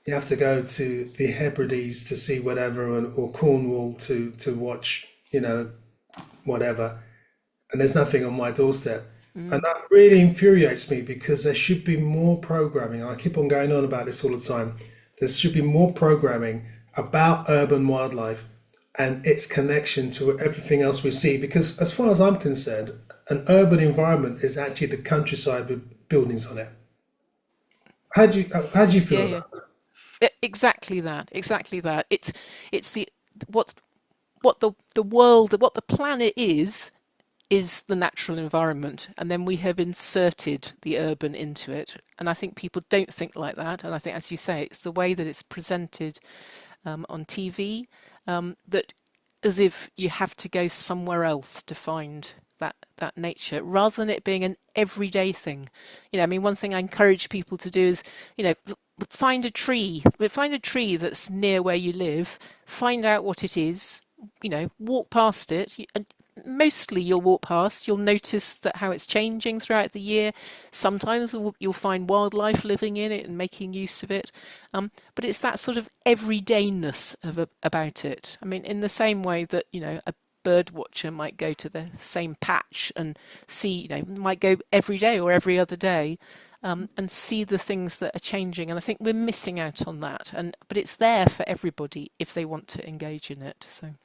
[SPEAKER 1] you have to go to the Hebrides to see whatever, or Cornwall to watch, whatever, and there's nothing on my doorstep. And that really infuriates me because there should be more programming. I keep on going on about this all the time. There should be more programming about urban wildlife and its connection to everything else we see. Because as far as I'm concerned, an urban environment is actually the countryside with buildings on it. How do you
[SPEAKER 2] Yeah,
[SPEAKER 1] feel
[SPEAKER 2] yeah.
[SPEAKER 1] about that?
[SPEAKER 2] Exactly that. Exactly that. It's the what what the world, what the planet is the natural environment, and then we have inserted the urban into it. And I think people don't think like that. And I think, as you say, it's the way that it's presented on TV, that as if you have to go somewhere else to find that nature, rather than it being an everyday thing. I mean, one thing I encourage people to do is, find a tree that's near where you live, find out what it is, walk past it. And mostly you'll walk past, you'll notice that how it's changing throughout the year. Sometimes you'll find wildlife living in it and making use of it. But it's that sort of everydayness about it. I mean, in the same way that, a bird watcher might go to the same patch and see, might go every day or every other day, and see the things that are changing. And I think we're missing out on that. But it's there for everybody if they want to engage in it. So.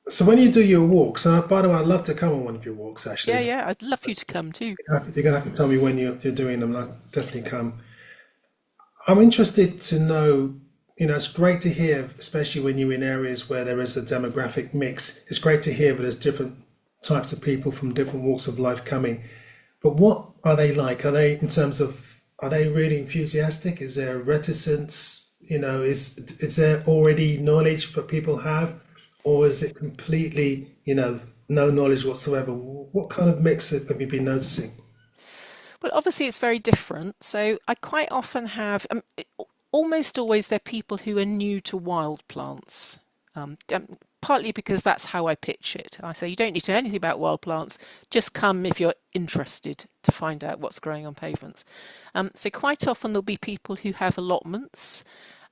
[SPEAKER 1] So when you do your walks, and by the way, I'd love to come on one of your walks.
[SPEAKER 2] Yeah,
[SPEAKER 1] Actually,
[SPEAKER 2] yeah, I'd love you to come too.
[SPEAKER 1] you're gonna have to tell me when you're doing them. And I'll definitely come. I'm interested to know. It's great to hear, especially when you're in areas where there is a demographic mix. It's great to hear that there's different types of people from different walks of life coming. But what are they like? Are they really enthusiastic? Is there reticence? Is there already knowledge that people have, or is it completely, no knowledge whatsoever? What kind of mix have you been noticing?
[SPEAKER 2] Well, obviously, it's very different. So I quite often have, almost always, they're people who are new to wild plants. Partly because that's how I pitch it. I say you don't need to know anything about wild plants, just come if you're interested to find out what's growing on pavements. So quite often there'll be people who have allotments.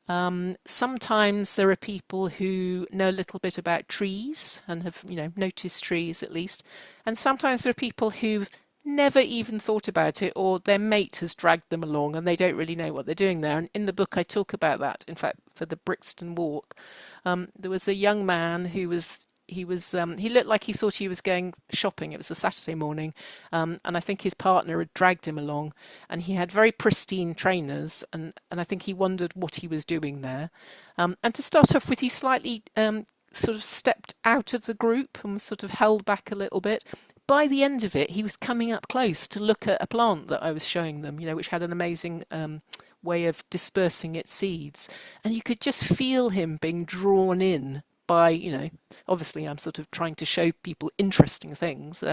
[SPEAKER 2] Sometimes there are people who know a little bit about trees and have, noticed trees at least. And sometimes there are people who've never even thought about it, or their mate has dragged them along and they don't really know what they're doing there. And in the book, I talk about that. In fact, for the Brixton walk, there was a young man who was. He looked like he thought he was going shopping. It was a Saturday morning, and I think his partner had dragged him along, and he had very pristine trainers, and I think he wondered what he was doing there. And to start off with, he slightly sort of stepped out of the group and was sort of held back a little bit. By the end of it, he was coming up close to look at a plant that I was showing them, which had an amazing way of dispersing its seeds. And you could just feel him being drawn in by, obviously I'm sort of trying to show people interesting things,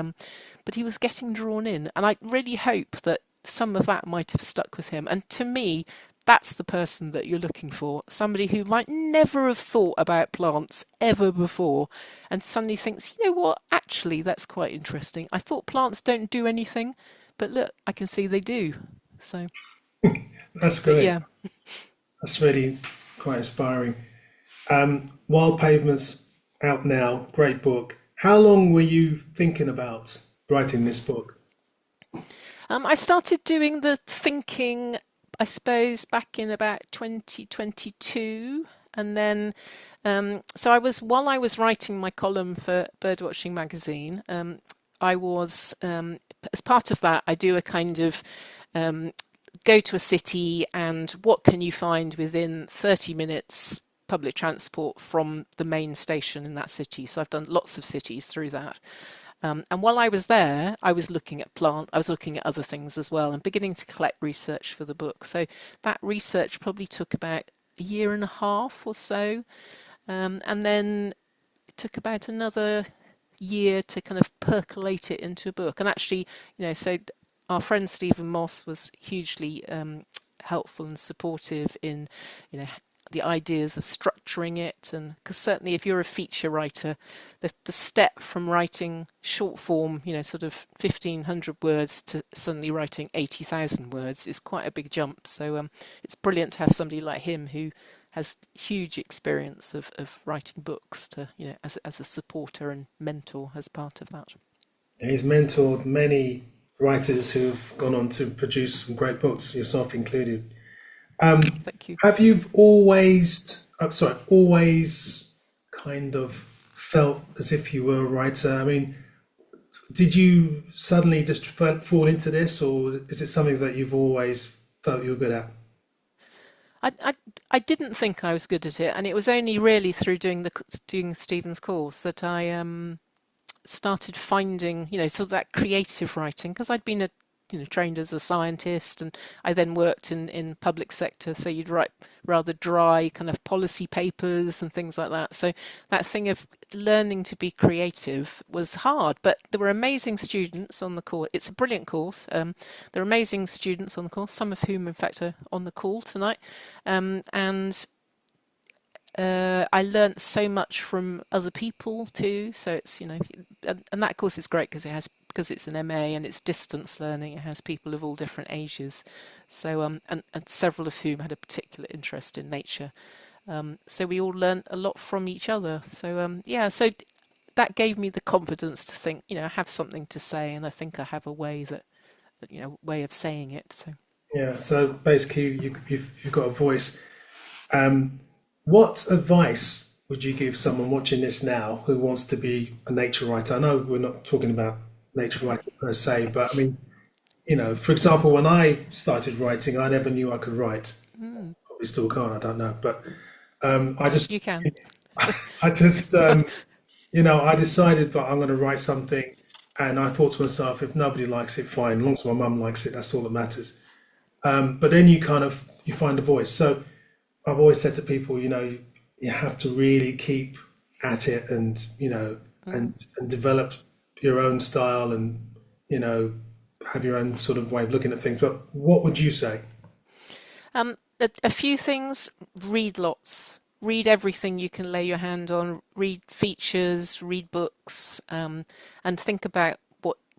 [SPEAKER 2] but he was getting drawn in. And I really hope that some of that might have stuck with him. And to me, that's the person that you're looking for. Somebody who might never have thought about plants ever before and suddenly thinks, you know what, actually, that's quite interesting. I thought plants don't do anything, but look, I can see they do. So,
[SPEAKER 1] That's
[SPEAKER 2] but
[SPEAKER 1] great.
[SPEAKER 2] yeah.
[SPEAKER 1] That's really quite inspiring. Wild Pavements out now, great book. How long were you thinking about writing this book?
[SPEAKER 2] I started doing the thinking, I suppose, back in about 2022. And then, so while I was writing my column for Birdwatching magazine, I was, as part of that, I do a kind of um, go to a city and what can you find within 30 minutes public transport from the main station in that city. So I've done lots of cities through that. And while I was there, I was looking at other things as well and beginning to collect research for the book. So that research probably took about a year and a half or so. And then it took about another year to kind of percolate it into a book. And actually, so our friend Stephen Moss was hugely helpful and supportive in, you know, the ideas of structuring it. And because certainly if you're a feature writer, the step from writing short form, sort of 1,500 words to suddenly writing 80,000 words is quite a big jump. So it's brilliant to have somebody like him who has huge experience of writing books to, as a supporter and mentor as part of that.
[SPEAKER 1] He's mentored many writers who've gone on to produce some great books, yourself included.
[SPEAKER 2] Thank you.
[SPEAKER 1] Have you always kind of felt as if you were a writer? I mean, did you suddenly just fall into this, or is it something that you've always felt you were good at?
[SPEAKER 2] I, I, I didn't think I was good at it, and it was only really through doing Stephen's course that I started finding, sort of that creative writing because I'd been trained as a scientist, and I then worked in public sector. So you'd write rather dry kind of policy papers and things like that. So that thing of learning to be creative was hard, but there were amazing students on the course. It's a brilliant course. There are amazing students on the course, some of whom, in fact, are on the call tonight. And I learnt so much from other people too. So it's and that course is great because it's an MA and it's distance learning. It has people of all different ages. So and several of whom had a particular interest in nature. So we all learnt a lot from each other. So yeah, so that gave me the confidence to think, I have something to say, and I think I have a way of saying it. So.
[SPEAKER 1] Yeah, so basically, you've got a voice. Um, what advice would you give someone watching this now who wants to be a nature writer? I know we're not talking about nature writing per se, but I mean, for example, when I started writing, I never knew I could write. Probably still can't, I don't know. But I
[SPEAKER 2] You
[SPEAKER 1] just,
[SPEAKER 2] can.
[SPEAKER 1] I just, I decided that I'm going to write something, and I thought to myself, if nobody likes it, fine. As long as my mum likes it, that's all that matters. But then you find a voice. So I've always said to people, you have to really keep at it, and and develop your own style, and you know have your own sort of way of looking at things. But what would you say?
[SPEAKER 2] A few things. Read lots. Read everything you can lay your hand on. Read features. Read books, and think about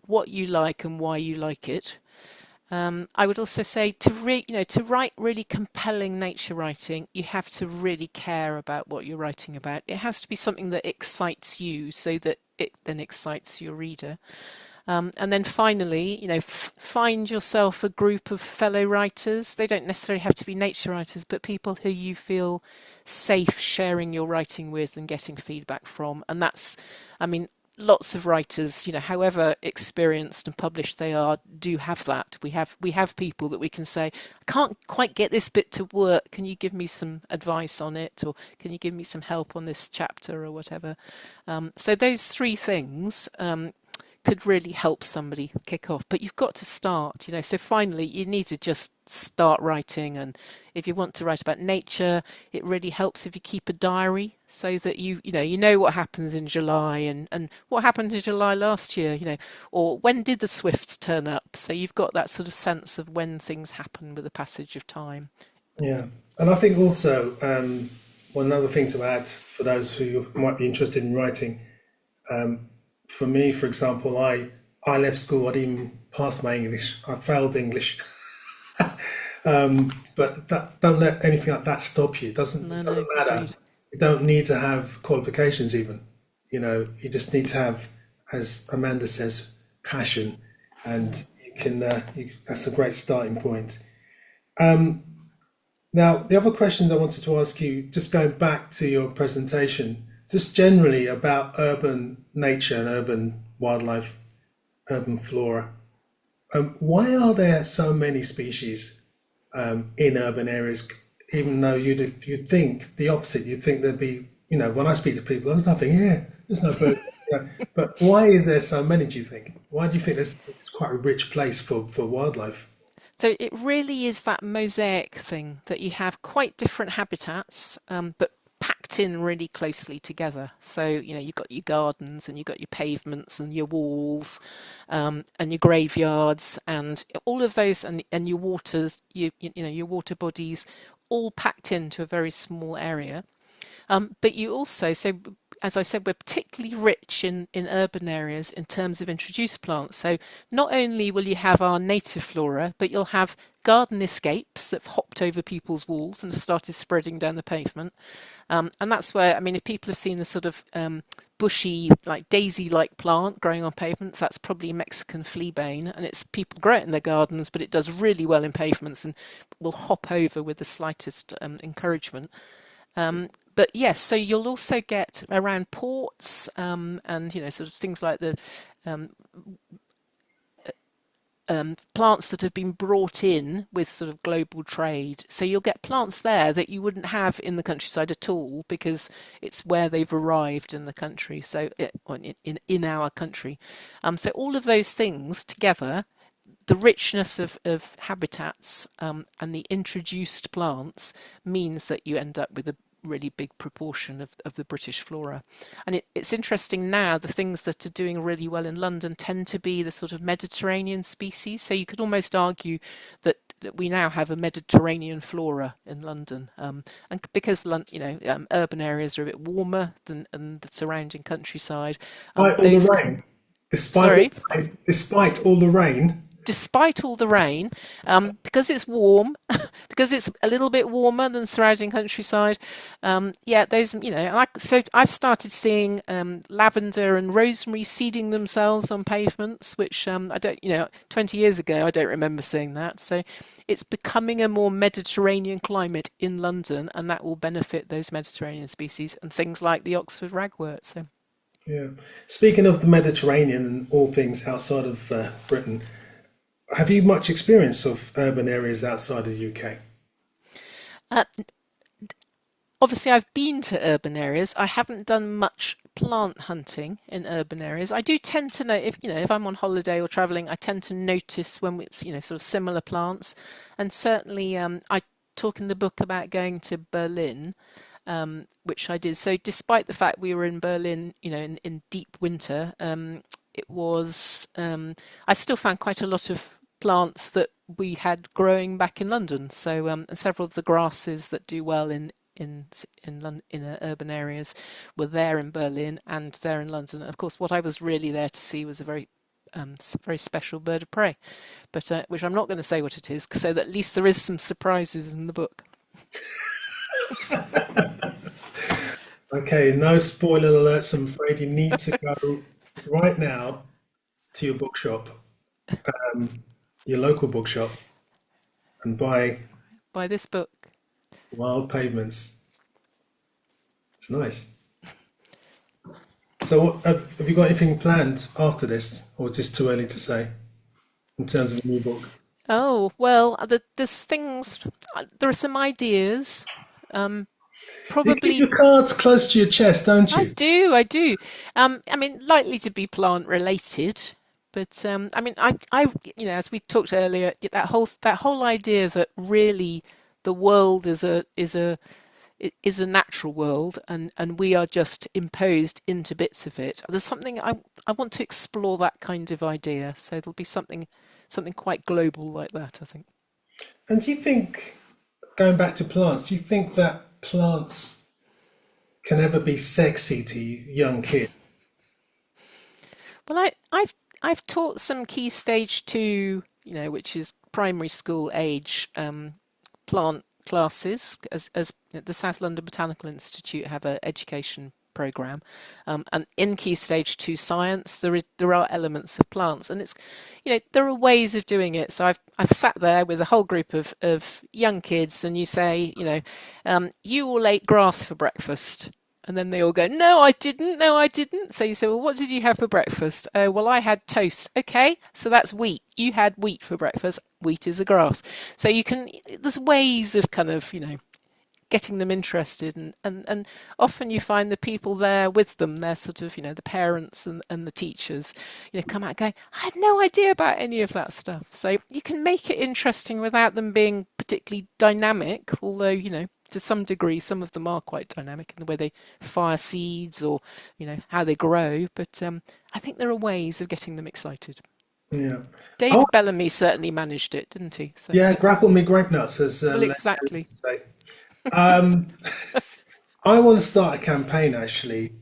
[SPEAKER 2] what you like and why you like it. I would also say to write really compelling nature writing, you have to really care about what you're writing about. It has to be something that excites you, so that it then excites your reader. And then finally, find yourself a group of fellow writers. They don't necessarily have to be nature writers, but people who you feel safe sharing your writing with and getting feedback from. And that's, I mean, lots of writers, however experienced and published they are, do have that. We have people that we can say, I can't quite get this bit to work. Can you give me some advice on it, or can you give me some help on this chapter or whatever? So those three things. could really help somebody kick off. But you've got to start, So finally, you need to just start writing. And if you want to write about nature, it really helps if you keep a diary so that you know what happens in July and what happened in July last year, or when did the swifts turn up? So you've got that sort of sense of when things happen with the passage of time.
[SPEAKER 1] Yeah, and I think also one other thing to add for those who might be interested in writing. For me, for example, I left school. I didn't pass my English. I failed English. But don't let anything like that stop you.
[SPEAKER 2] No,
[SPEAKER 1] It
[SPEAKER 2] no,
[SPEAKER 1] doesn't matter.
[SPEAKER 2] agreed.
[SPEAKER 1] You don't need to have qualifications even. You just need to have, as Amanda says, passion, and that's a great starting point. Now, the other question I wanted to ask you, just going back to your presentation, just generally about urban nature and urban wildlife, urban flora. Why are there so many species in urban areas? Even though you'd think the opposite, you'd think there'd be, when I speak to people, there's nothing here, there's no birds. But why is there so many? Do you think? Why do you think it's quite a rich place for wildlife?
[SPEAKER 2] So it really is that mosaic thing that you have quite different habitats, but packed in really closely together. So, you've got your gardens and you've got your pavements and your walls, and your graveyards and all of those and your waters, your water bodies, all packed into a very small area. But you also, so as I said, we're particularly rich in urban areas in terms of introduced plants. So not only will you have our native flora, but you'll have garden escapes that have hopped over people's walls and have started spreading down the pavement. And that's where, I mean, if people have seen the sort of bushy, like daisy-like plant growing on pavements, that's probably Mexican fleabane, and it's people grow it in their gardens, but it does really well in pavements and will hop over with the slightest encouragement. But yes, so you'll also get around ports, and sort of things like the um, plants that have been brought in with sort of global trade. So you'll get plants there that you wouldn't have in the countryside at all because it's where they've arrived in the country. So in our country, so all of those things together, the richness of habitats, and the introduced plants means that you end up with a really big proportion of the British flora. And it's interesting now, the things that are doing really well in London tend to be the sort of Mediterranean species. So you could almost argue that we now have a Mediterranean flora in London. And because urban areas are a bit warmer than the surrounding countryside,
[SPEAKER 1] Despite all the
[SPEAKER 2] those,
[SPEAKER 1] rain,
[SPEAKER 2] sorry?
[SPEAKER 1] despite all the rain,
[SPEAKER 2] Despite all the rain, because it's warm, because it's a little bit warmer than surrounding countryside, yeah, those, so I've started seeing lavender and rosemary seeding themselves on pavements, which I don't, 20 years ago, I don't remember seeing that. So it's becoming a more Mediterranean climate in London, and that will benefit those Mediterranean species and things like the Oxford ragwort. So.
[SPEAKER 1] yeah. Speaking of the Mediterranean and all things outside of Britain, have you much experience of urban areas outside of the UK?
[SPEAKER 2] Uh, Obviously, I've been to urban areas. I haven't done much plant hunting in urban areas. I do tend to know if I'm on holiday or traveling, I tend to notice when we sort of similar plants, and certainly I talk in the book about going to Berlin, which I did. So despite the fact we were in Berlin, in deep winter, it was I still found quite a lot of plants that we had growing back in London. So and several of the grasses that do well in urban areas were there in Berlin and there in London. And of course, what I was really there to see was a very special bird of prey, but which I'm not going to say what it is, so that at least there is some surprises in the book.
[SPEAKER 1] Okay, no spoiler alerts. I'm afraid you need to go right now to your bookshop, your local bookshop, and buy
[SPEAKER 2] By this book.
[SPEAKER 1] Wild Pavements. It's nice. So, have you got anything planned after this, or is this too early to say in terms of a new book?
[SPEAKER 2] Oh, well, there's things, there are some ideas.
[SPEAKER 1] You keep
[SPEAKER 2] Probably
[SPEAKER 1] your cards close to your chest, don't
[SPEAKER 2] I
[SPEAKER 1] you?
[SPEAKER 2] do, I do. I mean, likely to be plant related, but I mean, as we talked earlier, that whole idea that really the world is a natural world, and we are just imposed into bits of it. There's something I want to explore that kind of idea. So it'll be something quite global like that, I think.
[SPEAKER 1] And do you think, going back to plants, do you think that plants can ever be sexy to young kids?
[SPEAKER 2] Well, I've taught some key stage two, which is primary school age plant classes, as the South London Botanical Institute have an education program, and in key stage two science there are elements of plants, and it's there are ways of doing it. So I've sat there with a whole group of young kids, and you say, you all ate grass for breakfast. And then they all go, no, I didn't. No, I didn't. So you say, well, what did you have for breakfast? Oh, well, I had toast. Okay, so that's wheat. You had wheat for breakfast. Wheat is a grass. So there's ways of kind of, getting them interested. And often you find the people there with them, they're sort of, the parents and the teachers, come out going, I had no idea about any of that stuff. So you can make it interesting without them being particularly dynamic, although, to some degree, some of them are quite dynamic in the way they fire seeds or, how they grow. But I think there are ways of getting them excited.
[SPEAKER 1] Yeah. Oh,
[SPEAKER 2] David Bellamy certainly managed it, didn't he? So,
[SPEAKER 1] yeah, grapple me grape nuts, as
[SPEAKER 2] well,
[SPEAKER 1] Lenny
[SPEAKER 2] exactly.
[SPEAKER 1] used to say. Um, I want to start a campaign actually.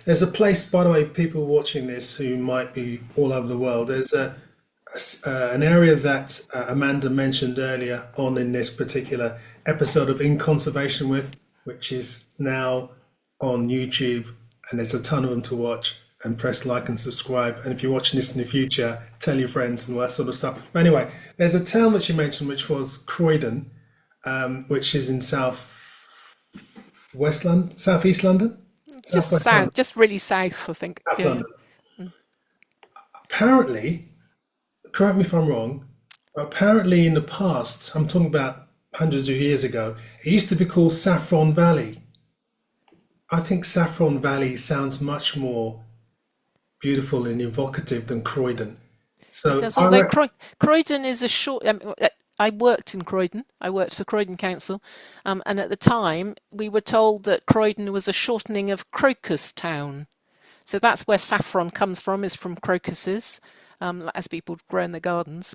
[SPEAKER 1] There's a place, by the way, people watching this who might be all over the world. There's an area that Amanda mentioned earlier on in this particular episode of In Conservation With, which is now on YouTube, and there's a ton of them to watch. And press like and subscribe. And if you're watching this in the future, tell your friends and all that sort of stuff. But anyway, there's a town that you mentioned, which was Croydon, which is in southeast London,
[SPEAKER 2] Just
[SPEAKER 1] southwest
[SPEAKER 2] south,
[SPEAKER 1] London,
[SPEAKER 2] just really south, I think.
[SPEAKER 1] south
[SPEAKER 2] Yeah,
[SPEAKER 1] London. Apparently, correct me if I'm wrong, but apparently in the past, I'm talking about hundreds of years ago, it used to be called Saffron Valley. I think Saffron Valley sounds much more beautiful and evocative than Croydon.
[SPEAKER 2] it
[SPEAKER 1] So
[SPEAKER 2] says.
[SPEAKER 1] I
[SPEAKER 2] Although
[SPEAKER 1] reckon,
[SPEAKER 2] Croydon is a short. I worked in Croydon. I worked for Croydon Council, and at the time we were told that Croydon was a shortening of Crocus Town. So that's where saffron comes from, is from crocuses, as people grow in their gardens.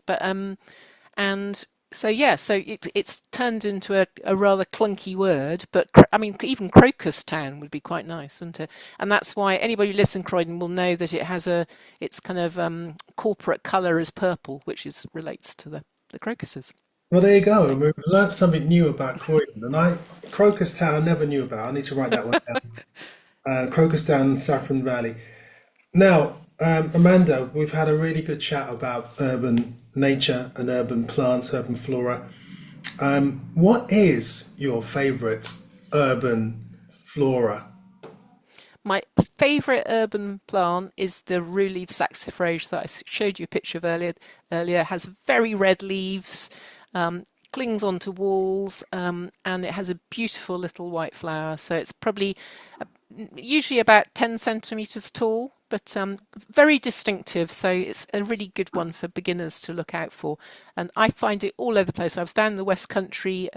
[SPEAKER 2] And so yeah, so it's turned into a rather clunky word, but I mean, even Crocus Town would be quite nice, wouldn't it? And that's why anybody who lives in Croydon will know that its kind of corporate colour is purple, which relates to the crocuses.
[SPEAKER 1] well, there you go.
[SPEAKER 2] So
[SPEAKER 1] And we've learned something new about Croydon. And Crocus Town, I never knew about. I need to write that one down. Crocus Town, Saffron Valley. Now, Amanda, we've had a really good chat about urban nature and urban plants, urban flora. What is your favourite urban flora?
[SPEAKER 2] my favourite urban plant is the rue-leaf saxifrage that I showed you a picture of earlier. Earlier, it has very red leaves, clings onto walls, and it has a beautiful little white flower. So it's probably usually about 10 centimetres tall, but very distinctive. So it's a really good one for beginners to look out for. And I find it all over the place. I was down in the West Country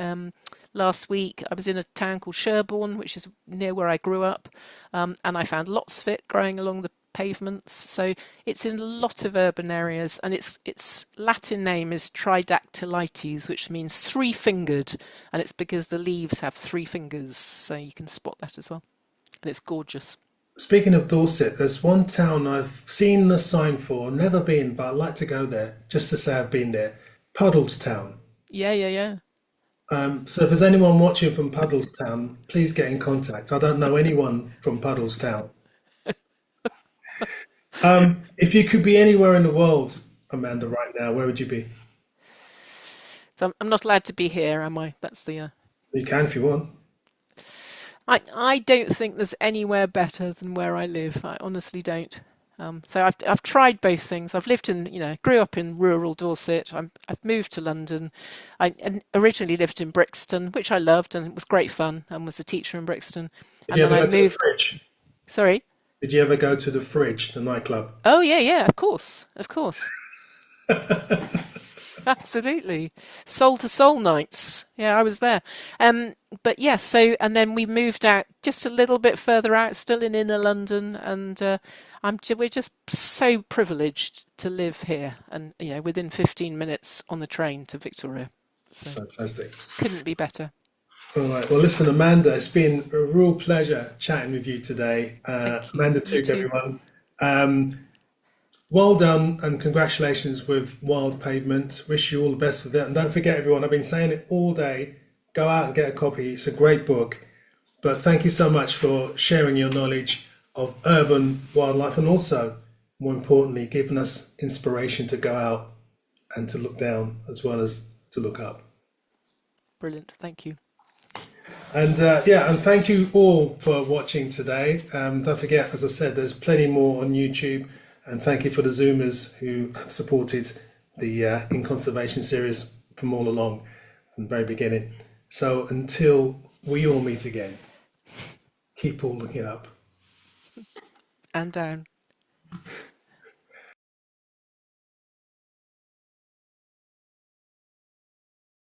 [SPEAKER 2] last week. I was in a town called Sherborne, which is near where I grew up, and I found lots of it growing along the pavements. So it's in a lot of urban areas, and its Latin name is Tridactylites, which means three-fingered, and it's because the leaves have three fingers. So you can spot that as well, and it's gorgeous.
[SPEAKER 1] Speaking of Dorset, there's one town I've seen the sign for, never been, but I'd like to go there just to say I've been there. Puddlestown.
[SPEAKER 2] Yeah, yeah, yeah.
[SPEAKER 1] So if there's anyone watching from Puddlestown, please get in contact. I don't know anyone from Puddlestown. If you could be anywhere in the world, Amanda, right now, where would you be?
[SPEAKER 2] So I'm not allowed to be here, am I? That's the.
[SPEAKER 1] You can if you want.
[SPEAKER 2] I don't think there's anywhere better than where I live. I honestly don't. So I've tried both things. I've lived in, grew up in rural Dorset. I've moved to London. I originally lived in Brixton, which I loved, and it was great fun, and was a teacher in Brixton.
[SPEAKER 1] Did
[SPEAKER 2] And
[SPEAKER 1] you
[SPEAKER 2] then
[SPEAKER 1] ever
[SPEAKER 2] I
[SPEAKER 1] go to the
[SPEAKER 2] moved.
[SPEAKER 1] fridge?
[SPEAKER 2] Sorry.
[SPEAKER 1] Did you ever go to the fridge, the nightclub?
[SPEAKER 2] Oh yeah, yeah. Of course, of course. Absolutely. Soul to soul nights. Yeah, I was there. But yes, so and then we moved out just a little bit further out, still in inner London, and we're just so privileged to live here, and within 15 minutes on the train to Victoria. So
[SPEAKER 1] Fantastic.
[SPEAKER 2] couldn't be better.
[SPEAKER 1] All right. Well, listen, Amanda, it's been a real pleasure chatting with you today.
[SPEAKER 2] Thank you.
[SPEAKER 1] Amanda
[SPEAKER 2] You
[SPEAKER 1] Tuke,
[SPEAKER 2] too.
[SPEAKER 1] everyone. Well done and congratulations with Wild Pavement. Wish you all the best with it. And don't forget, everyone, I've been saying it all day. Go out and get a copy. It's a great book. But thank you so much for sharing your knowledge of urban wildlife and also, more importantly, giving us inspiration to go out and to look down as well as to look up.
[SPEAKER 2] Brilliant. Thank you.
[SPEAKER 1] And yeah, and thank you all for watching today. Don't forget, as I said, there's plenty more on YouTube. And thank you for the Zoomers who have supported the In Conservation series from all along, from the very beginning. So until we all meet again, keep all looking up.
[SPEAKER 2] And down.